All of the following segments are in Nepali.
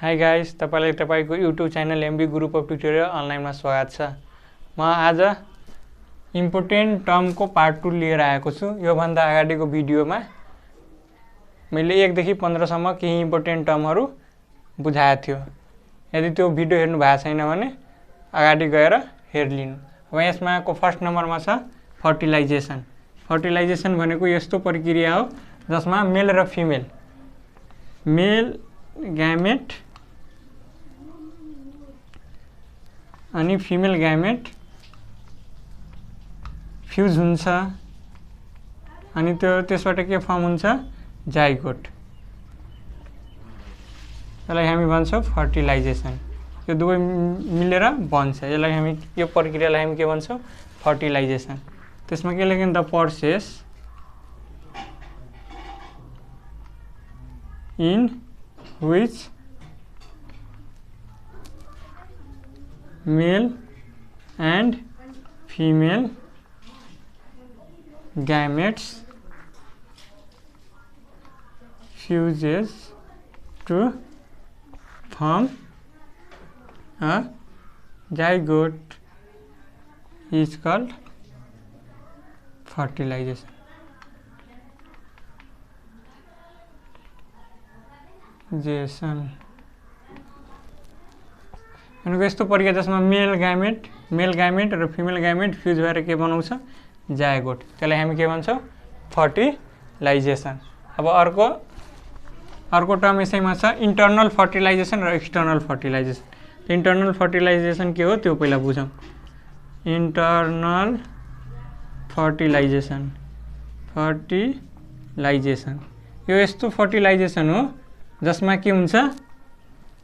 हाई गाइस, तपाईलाई तपाईको YouTube channel MB group of tutorial अनलाइनमा स्वागत छ। म आज इम्पोर्टेन्ट टर्मको पार्ट 2 लिएर आएको छु। यो भन्दा अगाडिको भिडियोमा मैले 1 देखि 15 सम्म केही इम्पोर्टेन्ट टर्महरु बुझाएको थियो। यदि त्यो भिडियो हेर्नु भएको छैन भने अगाडि गएर हेर्लिनु। अब यसमा को फर्स्ट नम्बरमा छ फर्टिलाइजेसन। फर्टिलाइजेसन भनेको यस्तो प्रक्रिया हो जसमा मेल र फिमेल ग्यामेट अनि फिमेल ग्यामेट फ्यूज हुन्छ अनि त्यसबाट के फर्म हुन्छ जाइगोट। यसलाई हामी भन्छौं फर्टिलाइजेसन। यो दुवै मिलेर बन्छ। यसलाई हामी यो प्रक्रियालाई हामी के भन्छौं फर्टिलाइजेसन। त्यसमा के लेख्नु the process in which male and female gametes fuses to form a zygote is called fertilization. भनेको यस्तो प्रक्रिया जसमा मेल ग्यामेट र फिमेल ग्यामेट फ्यूज भएर के बनाउँछ जायगोट। त्यसलाई हामी के भन्छौं फर्टिलाइजेसन। अब अर्को टर्म यसैमा छ इन्टर्नल फर्टिलाइजेसन र एक्सटर्नल फर्टिलाइजेसन। इन्टर्नल फर्टिलाइजेसन के हो त्यो पहिला बुझौं। इन्टर्नल फर्टिलाइजेसन यो यस्तो फर्टिलाइजेसन हो जसमा के हुन्छ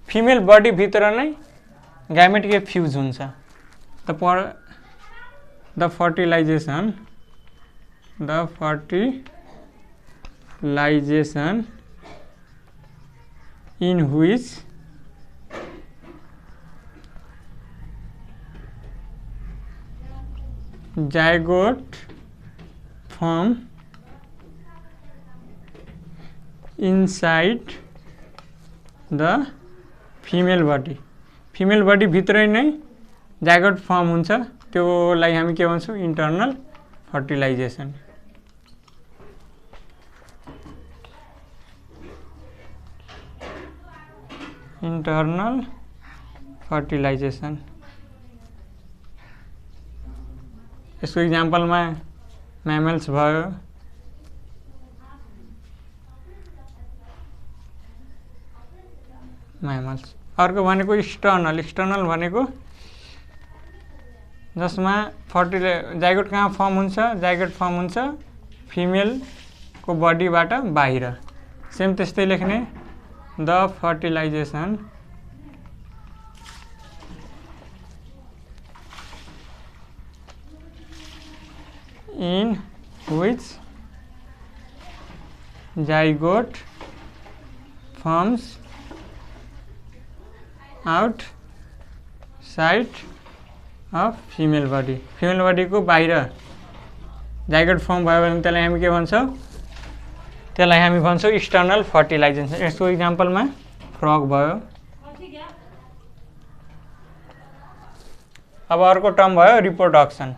फिमेल बडी भित्र नै ग्यामेट के फ्यूज हुन्छ। The fertilisation in which zygote form inside the female body भित्रै नै जाइगोट फर्म हुन्छ। त्योलाई हामी के भन्छौं इन्टर्नल फर्टिलाइजेसन। इन्टर्नल फर्टिलाइजेसन यसको एक्जाम्पलमा म्यामल्स भयो, म्यामल्स। अर्को भनेको एक्सटर्नल भनेको जसमा जाइगोट कहाँ फर्म हुन्छ जाइगोट फर्म हुन्छ फिमेल को बडीबाट बाहिर। सेम त्यस्तै लेख्ने the fertilisation in which zygote firms outside of female body को बाहिर जाइगोट फर्म भयो भने त्यसलाई हामी के भन्छौं त्यसलाई हामी भन्छौं एक्सटर्नल फर्टिलाइजेसन। यसको एक्जाम्पलमा फ्रग भयो। अब अर्को टर्म भयो रिप्रोडक्सन।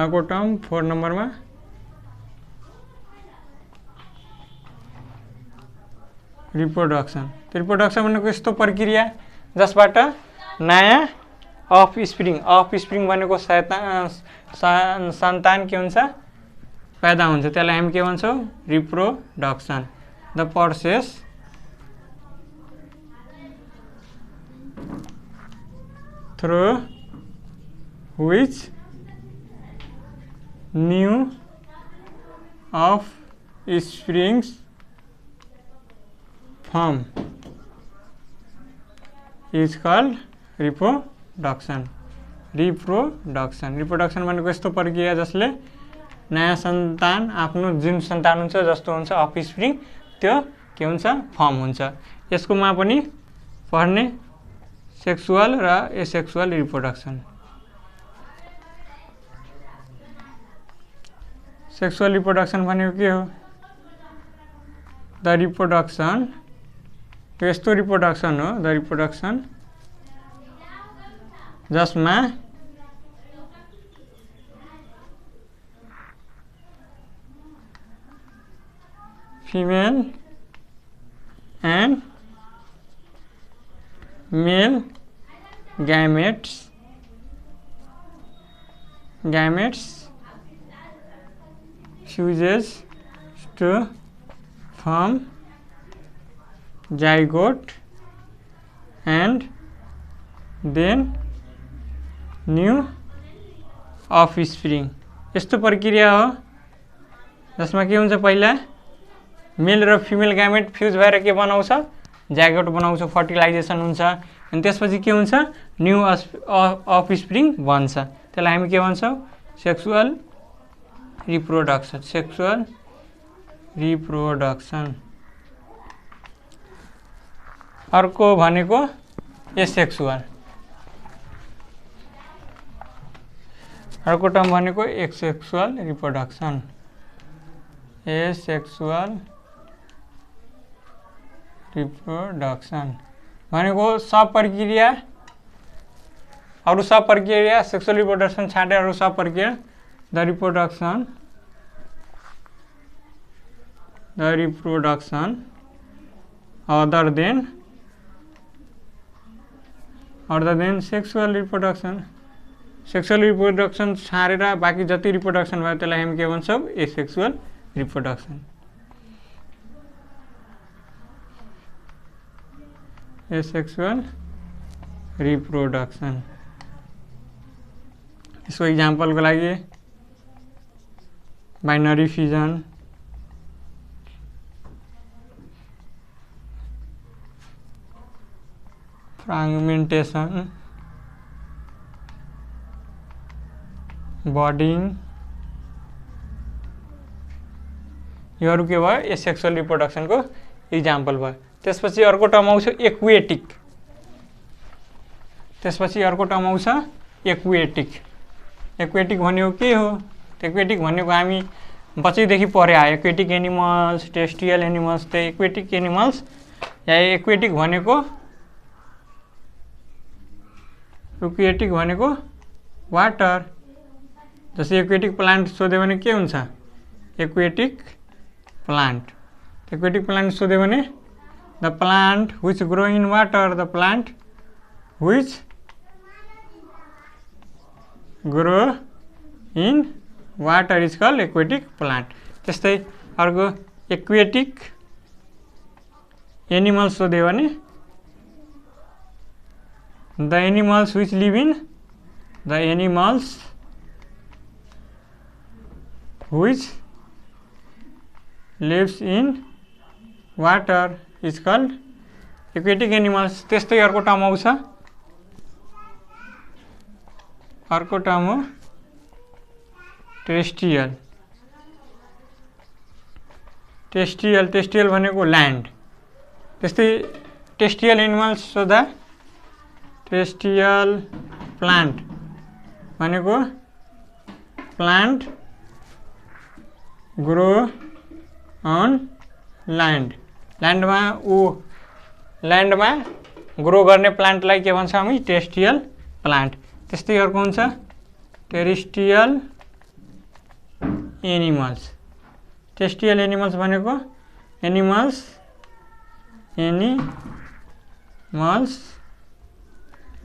अर्को टर्म 4 नम्बरमा रिप्रोडक्सन भनेको यस्तो प्रक्रिया जसबाट नयाँ अफस्प्रिङ भनेको सन्तान के हुन्छ पैदा हुन्छ। त्यसलाई हामी के भन्छौं reproduction. The process through which new offsprings form is called reproduction। Reproduction भनेको यस्तो प्रक्रिया जसले नयाँ सन्तान आफ्नो जुन सन्तान हुन्छ जस्तो हुन्छ अफस्प्रिङ त्यो के हुन्छ फर्म हुन्छ। यसकोमा पनि पढ्ने सेक्सुअल र एसेक्सुअल रिप्रोडक्सन। सेक्सुअल रिप्रोडक्सन भनेको के हो? द रिप्रोडक्सन, यस्तो रिप्रोडक्सन हो, द रिप्रोडक्सन जसमा female and male gametes fuses to form zygote and then new offspring। यस्तो प्रक्रिया हो जसमा के हुन्छ, पहिला मेल र फिमेल ग्यामेट फ्युज भएर के बनाउँछ, जाइगोट बनाउँछ, फर्टिलाइजेसन हुन्छ, अनि त्यसपछि के हुन्छ, न्यू अफस्प्रिङ बन्छ। त्यसलाई हामी के भन्छौँ, सेक्सुअल रिप्रोडक्सन। Sexual reproduction. अर्को भनेको एसेक्सुअल। अर्को टर्म भनेको एक्सेक्सुअल रिप्रोडक्सन। एसेक्सुअल रिप्रोडक्सन भनेको सब प्रक्रिया, अरू सब प्रक्रिया सेक्सुअल रिप्रोडक्सन छाडेर अरू सब प्रक्रिया the reproduction other than sexual reproduction. Sexual reproduction छाडेर बाँकी जति रिप्रोडक्सन भयो त्यसलाई हामी के भन्छौँ, एसेक्सुअल रिप्रोडक्सन। Asexual reproduction. यसको इक्जाम्पलको लागि बाइनरी फिजन, फ्रागमेन्टेसन, बर्डिङ, योहरू के भयो, एसेक्सुअल रिप्रोडक्सनको इक्जाम्पल भयो। त्यसपछि अर्को टर्म आउँछ एक्वेटिक। त्यसपछि अर्को टर्म आउँछ एक्वेटिक। एक्वेटिक भनेको के हो? एक्वेटिक भनेको हामी बच्चैदेखि पढे आयो, एक्वेटिक एनिमल्स, टेरेस्ट्रियल एनिमल्स। त्यो एक्वेटिक एनिमल्स या एक्वेटिक भनेको वाटर। जस्तै एक्वेटिक प्लान्ट सोध्यो भने के हुन्छ, एक्वेटिक प्लान्ट। एक्वेटिक प्लान्ट सोध्यो भने the plant which grow in water, the plant which grow in water is called aquatic plant। त्यस्तै अर्को एक्वेटिक एनिमल्स सोध्यो भने the animals which live in the animals which lives in water is called aquatic animals। त्यस्तै अर्को टर्म आउँछ, अर्को टर्म हो टेरेस्ट्रियल। टेरेस्ट्रियल भनेको ल्यान्ड। त्यस्तै टेरेस्ट्रियल एनिमल्स सोध्दा टेरेस्ट्रियल प्लान्ट भनेको प्लान्ट ग्रो अन ल्यान्ड। ल्यान्डमा ग्रो गर्ने प्लान्टलाई के भन्छ हामी, टेरेस्ट्रियल प्लान्ट। त्यस्तै अर्को हुन्छ टेरेस्ट्रियल एनिमल्स। टेरेस्ट्रियल एनिमल्स भनेको animals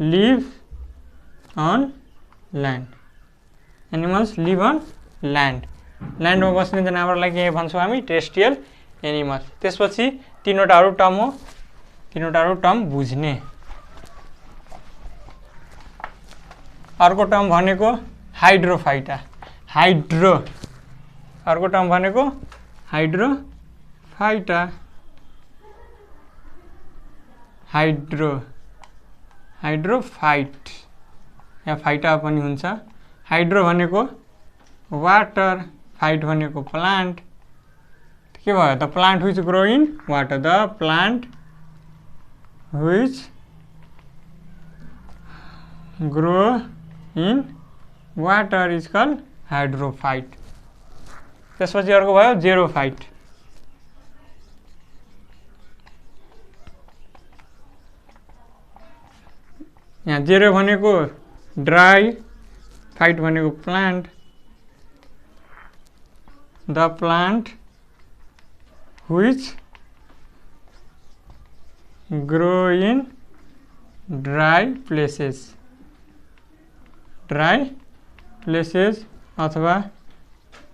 live on land. Animals live on land. ल्यान्डमा बस्ने जनावरलाई के भन्छौँ हामी, टेरेस्ट्रियल एनिमल्स। त्यसपछि तीनवटा अरू टर्म हो, तीनवटा अरू टर्म बुझ्ने। अर्को टर्म भनेको हाइड्रोफाइटा। अर्को टर्म भनेको हाइड्रोफाइटा। हाइड्रोफाइट या फाइटा पनि हुन्छ। हाइड्रो भनेको वाटर, फाइट भनेको प्लान्ट। के भयो, the plant which grow in water. The plant which grow in water is called hydrophyte. त्यसपछि अर्को भयो जेरोफाइट। यहाँ जेरो भनेको ड्राई, फाइट भनेको plant. The plant which grow in dry places, dry places अथवा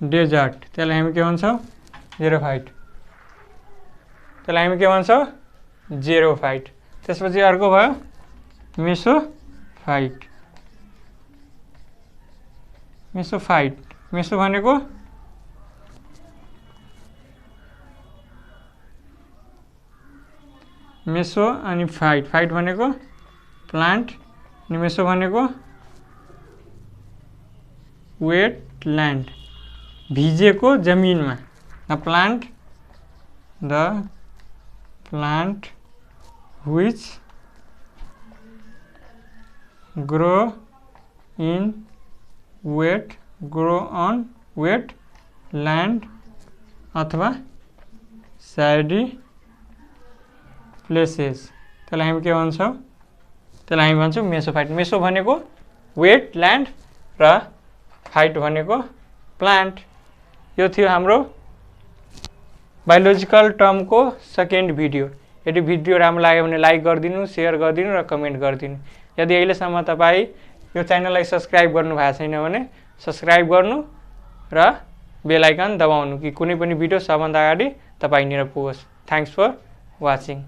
डेजर्ट, त्यसलाई हामी के भन्छौँ? जेरोफाइट। त्यसलाई हामी के भन्छौँ? जेरोफाइट। त्यसपछि अर्को भयो मेसोफाइट। मेसोफाइट, मेसो भनेको मेसो अनि फाइट, फाइट भनेको प्लान्ट अनि मेसो भनेको वेटल्यान्ड, भिजेको जमिनमा। The plant which grow on wet land अथवा स्याडी प्लेसेस, त्यसलाई हामी के भन्छौँ? त्यसलाई हामी भन्छौँ मेसोफाइट। मेसो भनेको वेट ल्यान्ड र फाइट भनेको प्लान्ट। यो थियो हाम्रो बायोलोजिकल टर्मको सेकेन्ड भिडियो। यदि भिडियो राम्रो लाग्यो भने लाइक गरिदिनु, सेयर गरिदिनु र कमेन्ट गरिदिनु। यदि अहिलेसम्म तपाईँ यो च्यानललाई सब्सक्राइब गर्नुभएको छैन भने सब्सक्राइब गर्नु र बेल आइकन दबाउनु कि कुनै पनि भिडियो सबभन्दा अगाडि तपाईँ लिएर पुगोस्। Thanks for watching.